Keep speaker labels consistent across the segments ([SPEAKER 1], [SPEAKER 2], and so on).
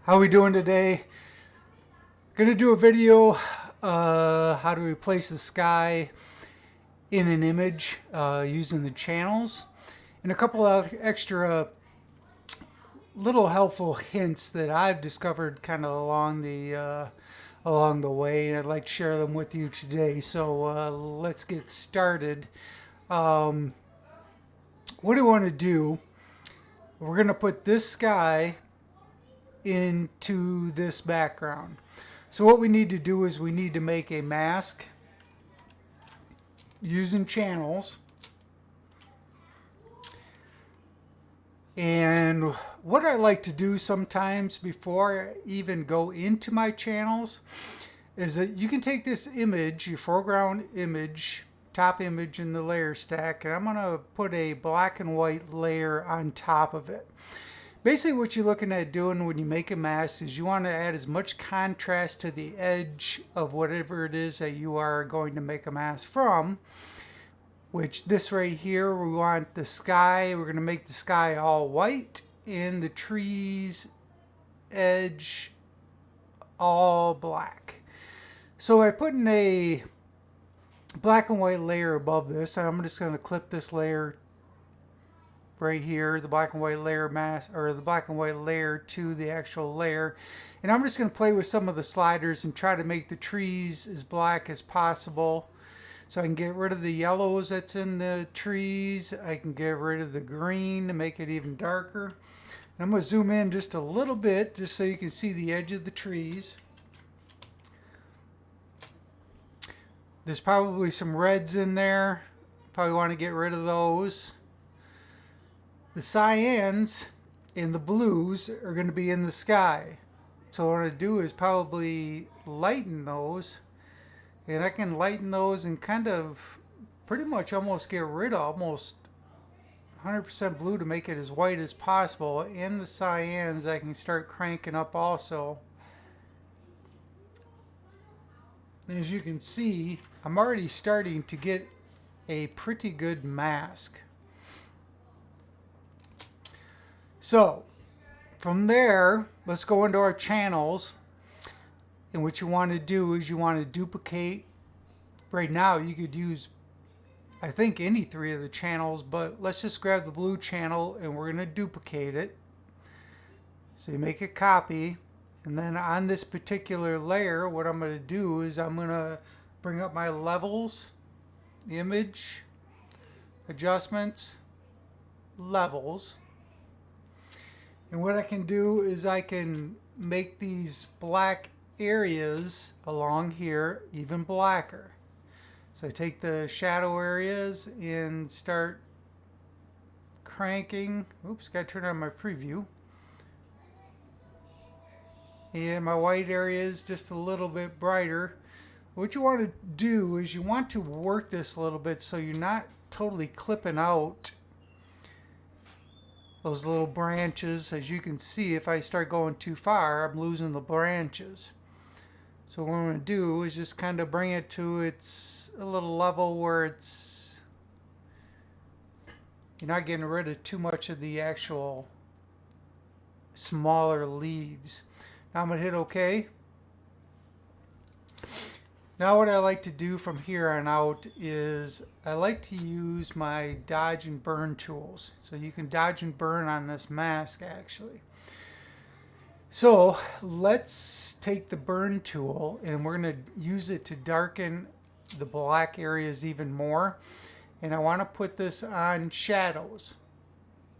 [SPEAKER 1] How we doing today? Gonna do a video how to replace the sky in an image using the channels, and a couple of extra little helpful hints that I've discovered kind of along the way, and I'd like to share them with you today. So let's get started. Um, what do we want to do? We're gonna put this sky into this background. So what we need to do is we need to make a mask using channels. And what I like to do sometimes before I even go into my channels is that you can take this image, your foreground image, top image in the layer stack, and I'm going to put a black and white layer on top of it. Basically what you're looking at doing when you make a mask is you want to add as much contrast to the edge of whatever it is that you are going to make a mask from, which this right here, we want the sky, we're going to make the sky all white and the trees edge all black. So by putting a black and white layer above this, and I'm just going to clip this layer right here, the black and white layer mask, or the black and white layer to the actual layer, and I'm just going to play with some of the sliders and try to make the trees as black as possible, so I can get rid of the yellows that's in the trees. I can get rid of the green to make it even darker. And I'm going to zoom in just a little bit just so you can see the edge of the trees. There's probably some reds in there, probably want to get rid of those. The cyans and the blues are going to be in the sky. So what I'm going to do is probably lighten those. And I can lighten those and kind of pretty much almost get rid of almost 100% blue to make it as white as possible. And the cyans I can start cranking up also. And as you can see, I'm already starting to get a pretty good mask. So from there, let's go into our channels. And what you want to do is you want to duplicate. Right now you could use, I think, any three of the channels, but let's just grab the blue channel and we're going to duplicate it. So you make a copy, and then on this particular layer, what I'm going to do is I'm going to bring up my levels, image, adjustments, levels. And what I can do is I can make these black areas along here even blacker. So I take the shadow areas and start cranking. Oops, got to turn on my preview. And my white areas just a little bit brighter. What you want to do is you want to work this a little bit so you're not totally clipping out those little branches. As you can see, if I start going too far, I'm losing the branches. So what I'm going to do is just kind of bring it to its a little level where it's, you're not getting rid of too much of the actual smaller leaves. Now I'm going to hit OK. Now what I like to do from here on out is I like to use my dodge and burn tools. So you can dodge and burn on this mask actually. So let's take the burn tool and we're going to use it to darken the black areas even more. And I want to put this on shadows.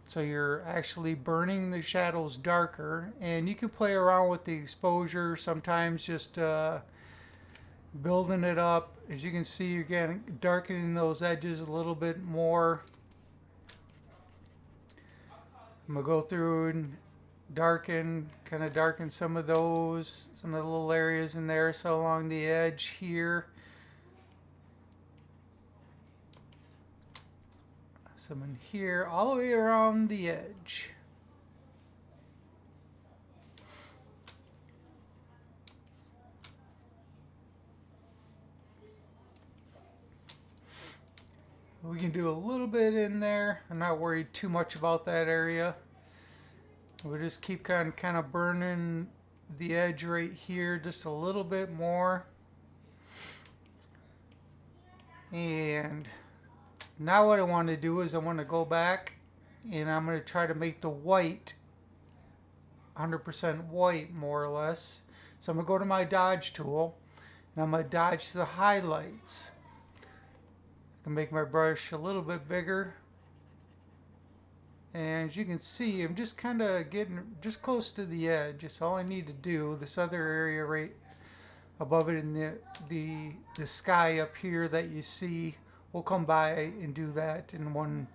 [SPEAKER 1] So you're actually burning the shadows darker, and you can play around with the exposure, sometimes just building it up. As you can see, you're getting darkening those edges a little bit more. I'm going to go through and darken, kind of darken some of those, some of the little areas in there. So along the edge here, some in here, all the way around the edge. We can do a little bit in there. I'm not worried too much about that area. We'll just keep kind of burning the edge right here just a little bit more. And now what I want to do is I want to go back and I'm going to try to make the white 100% white, more or less. So I'm going to go to my dodge tool and I'm going to dodge the highlights. I can make my brush a little bit bigger. And as you can see, I'm just kind of getting just close to the edge. That's all I need to do. This other area right above it in the sky up here that you see, we'll come by and do that in one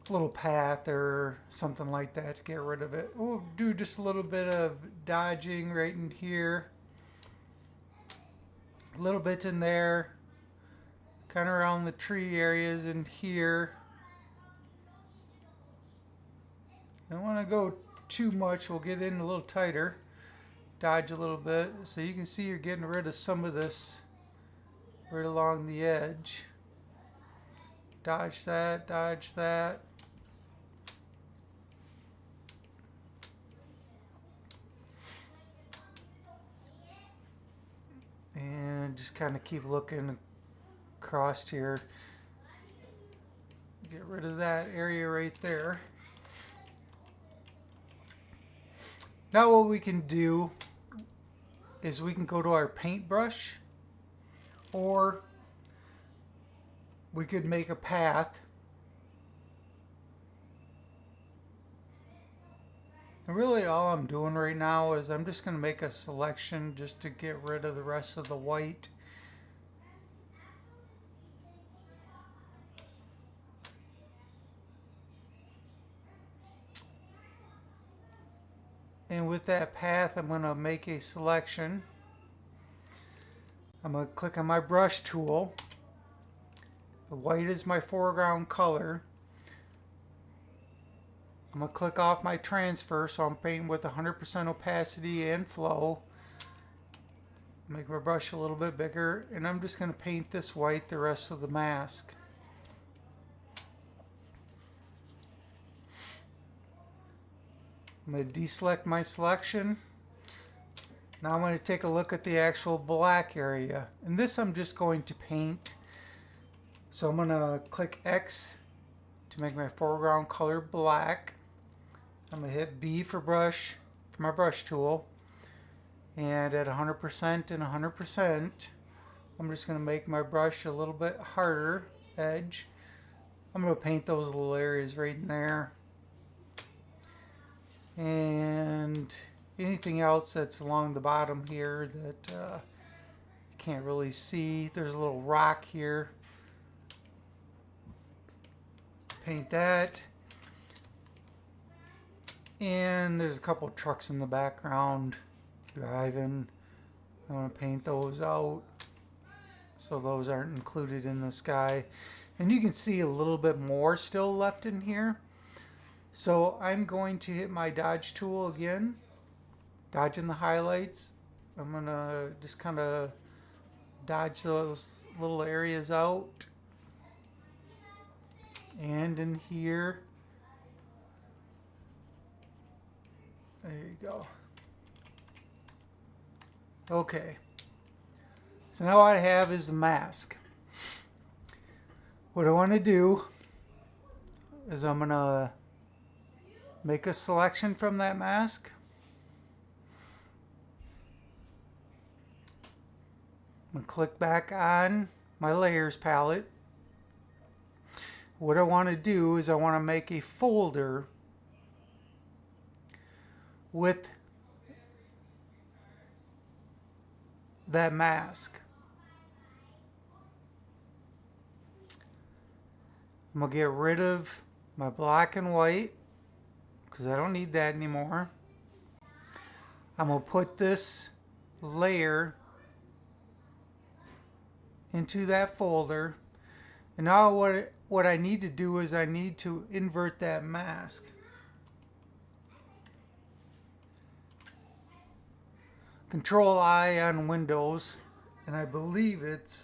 [SPEAKER 1] little path or something like that to get rid of it. We'll do just a little bit of dodging right in here, a little bit in there, kind of around the tree areas in here. I don't want to go too much. We'll get in a little tighter, dodge a little bit, so you can see you're getting rid of some of this right along the edge. Dodge that, dodge that. And just kind of keep looking across here. Get rid of that area right there. Now what we can do is we can go to our paintbrush, or we could make a path. And really all I'm doing right now is I'm just going to make a selection just to get rid of the rest of the white. And with that path, I'm going to make a selection. I'm going to click on my brush tool. The white is my foreground color. I'm going to click off my transfer, so I'm painting with 100% opacity and flow. Make my brush a little bit bigger, and I'm just going to paint this white the rest of the mask. I'm going to deselect my selection. Now I'm going to take a look at the actual black area. And this I'm just going to paint. So I'm going to click X to make my foreground color black. I'm going to hit B for brush, for my brush tool. And at 100% and 100%, I'm just going to make my brush a little bit harder edge. I'm going to paint those little areas right in there. And anything else that's along the bottom here that you can't really see. There's a little rock here. Paint that. And there's a couple of trucks in the background driving. I want to paint those out so those aren't included in the sky. And you can see a little bit more still left in here. So I'm going to hit my dodge tool again, dodging the highlights. I'm going to just kind of dodge those little areas out. And in here, there you go. Okay, so now what I have is the mask. What I want to do is I'm going to make a selection from that mask. I'm going to click back on my layers palette. What I want to do is I want to make a folder with that mask. I'm going to get rid of my black and white because I don't need that anymore. I'm going to put this layer into that folder. And now what I need to do is I need to invert that mask. Control I on Windows, and I believe it's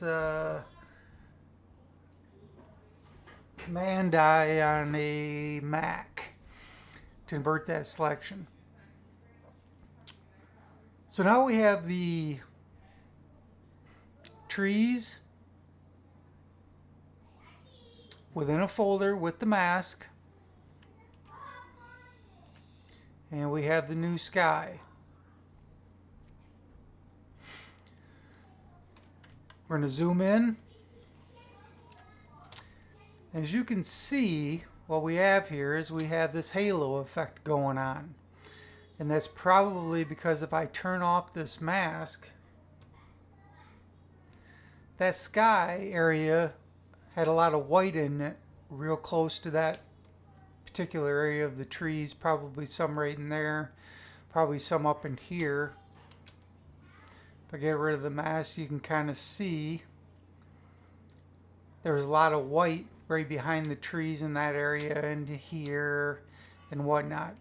[SPEAKER 1] Command I on a Mac. to invert that selection. So now we have the trees within a folder with the mask, and we have the new sky. We're going to zoom in. As you can see, what we have here is we have this halo effect going on. And that's probably because if I turn off this mask, that sky area had a lot of white in it, real close to that particular area of the trees, probably some right in there, probably some up in here. If I get rid of the mask, you can kind of see there's a lot of white right behind the trees in that area and here and whatnot.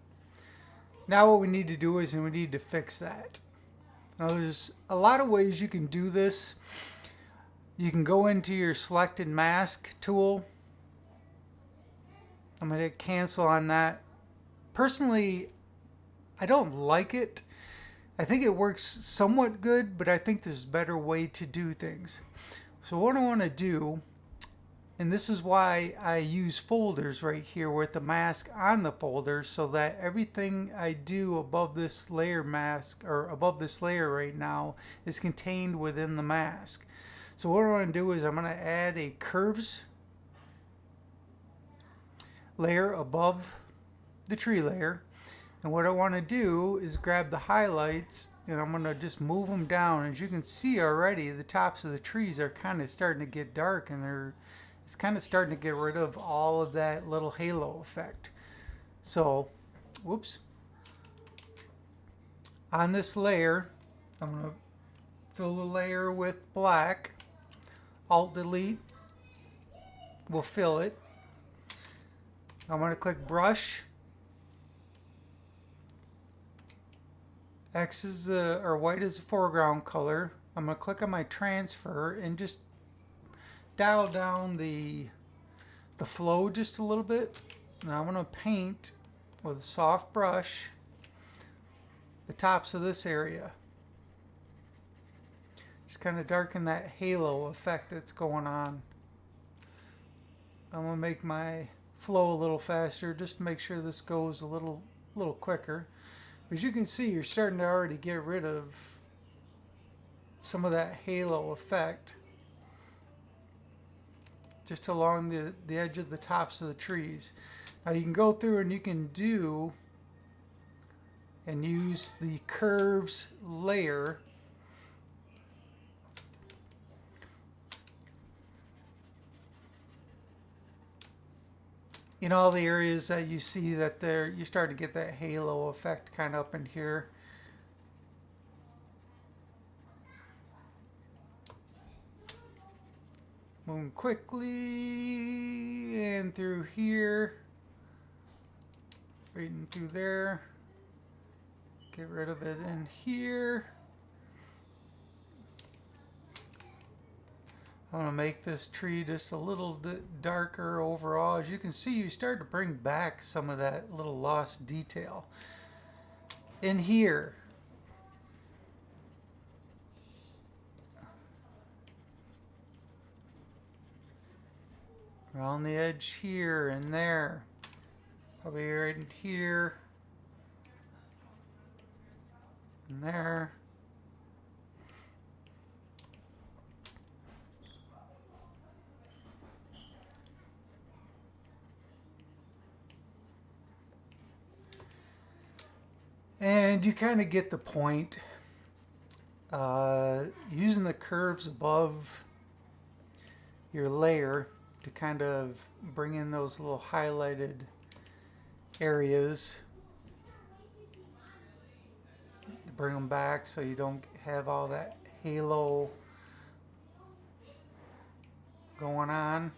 [SPEAKER 1] Now what we need to do is we need to fix that. Now there's a lot of ways you can do this. You can go into your selected mask tool. I'm going to cancel on that. Personally, I don't like it. I think it works somewhat good, but I think there's a better way to do things. So what I want to do, and this is why I use folders right here with the mask on the folder, so that everything I do above this layer mask, or above this layer right now, is contained within the mask. So what I want to do is I'm going to add a curves layer above the tree layer. And what I want to do is grab the highlights and I'm going to just move them down. As you can see already, the tops of the trees are kind of starting to get dark, and it's kind of starting to get rid of all of that little halo effect. So, whoops. On this layer, I'm going to fill the layer with black. Alt Delete will fill it. I'm going to click brush. X is or white is the foreground color. I'm going to click on my transfer and just dial down the flow just a little bit. Now I'm going to paint with a soft brush the tops of this area. Just kind of darken that halo effect that's going on. I'm going to make my flow a little faster just to make sure this goes a little quicker. As you can see, you're starting to already get rid of some of that halo effect just along the edge of the tops of the trees. Now you can go through and you can do and use the curves layer in all the areas that you see that you start to get that halo effect kind of up in here. Move quickly and through here, right in through there. Get rid of it in here. I'm going to make this tree just a little darker overall. As you can see, you start to bring back some of that little lost detail. In here, around the edge here and there, probably right in here and there. And you kind of get the point. Using the curves above your layer to kind of bring in those little highlighted areas. Bring them back so you don't have all that halo going on.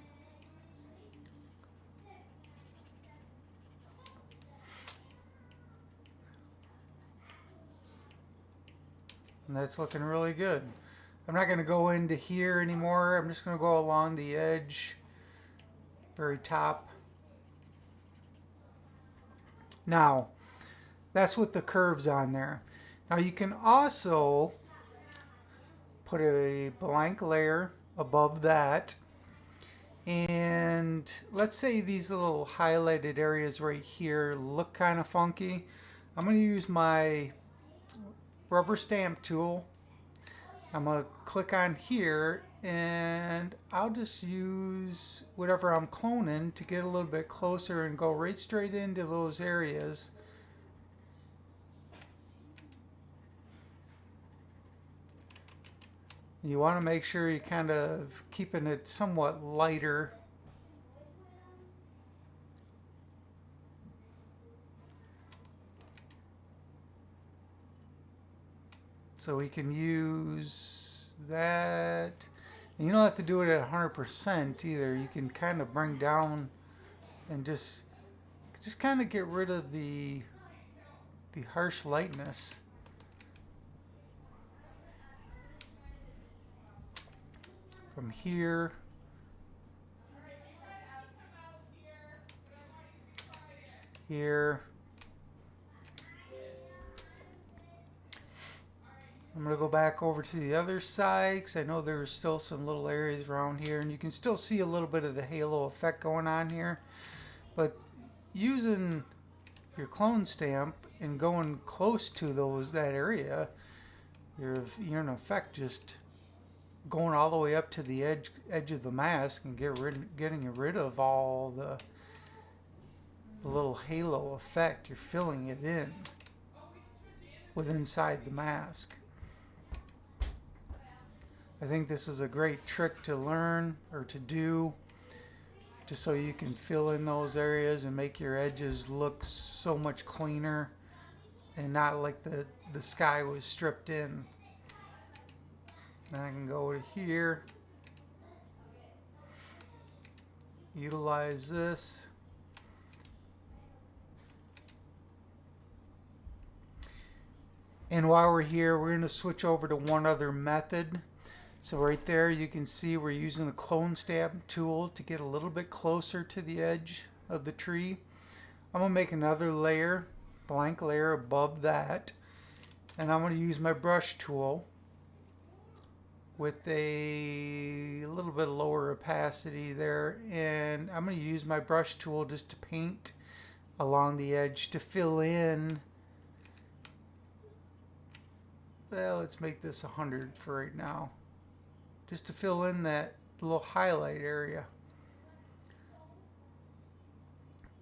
[SPEAKER 1] And that's looking really good. I'm not going to go into here anymore. I'm just going to go along the edge, very top. Now, that's with the curves on there. Now you can also put a blank layer above that. And let's say these little highlighted areas right here look kind of funky. I'm going to use my rubber stamp tool. I'm going to click on here and I'll just use whatever I'm cloning to get a little bit closer and go right straight into those areas. You want to make sure you're kind of keeping it somewhat lighter. So we can use that. And you don't have to do it at 100% either. You can kind of bring down and just kind of get rid of the harsh lightness. From here, here. I'm going to go back over to the other side because I know there's still some little areas around here and you can still see a little bit of the halo effect going on here. But using your clone stamp and going close to that area, you're in effect just going all the way up to the edge of the mask and getting rid of all the little halo effect. You're filling it in with inside the mask. I think this is a great trick to learn or to do, just so you can fill in those areas and make your edges look so much cleaner and not like the sky was stripped in. Then I can go to here, utilize this. And while we're here, we're going to switch over to one other method. So right there you can see we're using the clone stamp tool to get a little bit closer to the edge of the tree. I'm going to make another layer, blank layer above that. And I'm going to use my brush tool with a little bit lower opacity there. And I'm going to use my brush tool just to paint along the edge to fill in. Well, let's make this 100 for right now. Just to fill in that little highlight area.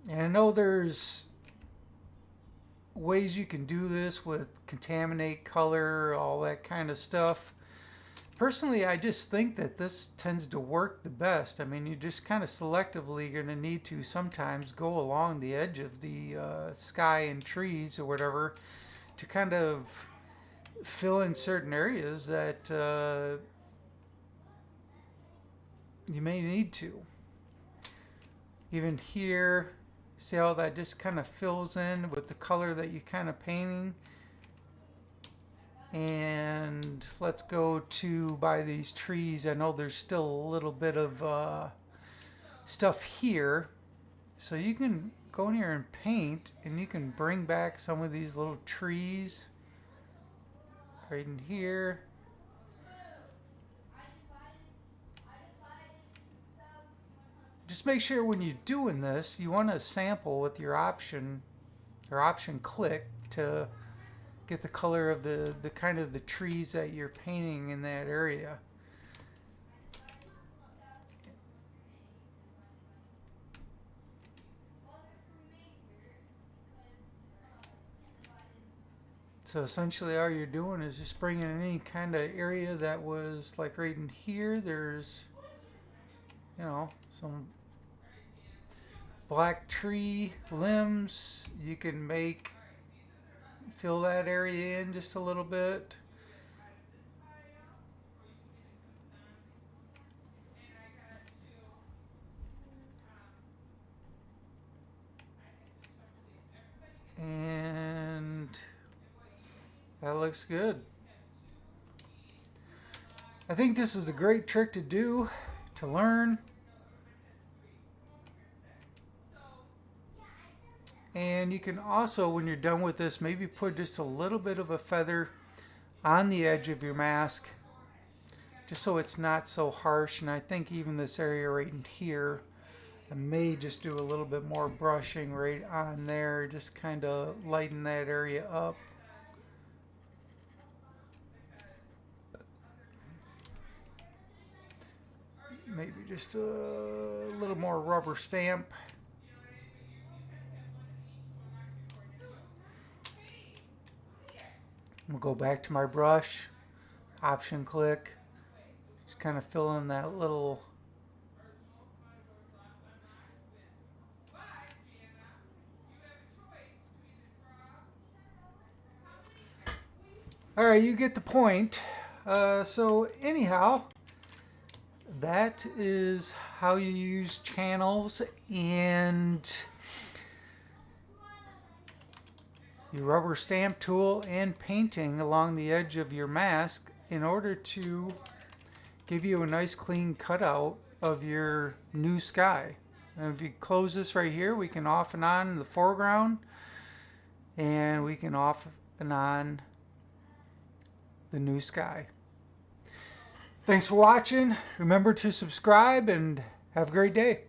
[SPEAKER 1] And I know there's ways you can do this with contaminate color, all that kind of stuff. Personally, I just think that this tends to work the best. I mean, you just kind of selectively going to need to sometimes go along the edge of the sky and trees or whatever to kind of fill in certain areas that you may need to. Even here, see how that just kind of fills in with the color that you're kind of painting. And let's go to by these trees. I know there's still a little bit of stuff here. So you can go in here and paint, and you can bring back some of these little trees right in here. Just make sure when you're doing this, you want to sample with your option click to get the color of the kind of the trees that you're painting in that area. So essentially all you're doing is just bringing in any kind of area that was like right in here. There's, you know, some black tree limbs. You can fill that area in just a little bit. And that looks good. I think this is a great trick to do, to learn. And you can also, when you're done with this, maybe put just a little bit of a feather on the edge of your mask, just so it's not so harsh. And I think even this area right in here, I may just do a little bit more brushing right on there, just kind of lighten that area up. Maybe just a little more rubber stamp. We'll go back to my brush, option click, just kind of fill in that little Alright, you get the point. So anyhow, that is how you use channels and your rubber stamp tool and painting along the edge of your mask in order to give you a nice clean cutout of your new sky. And if you close this right here, we can off and on the foreground, and we can off and on the new sky. Thanks for watching. Remember to subscribe and have a great day.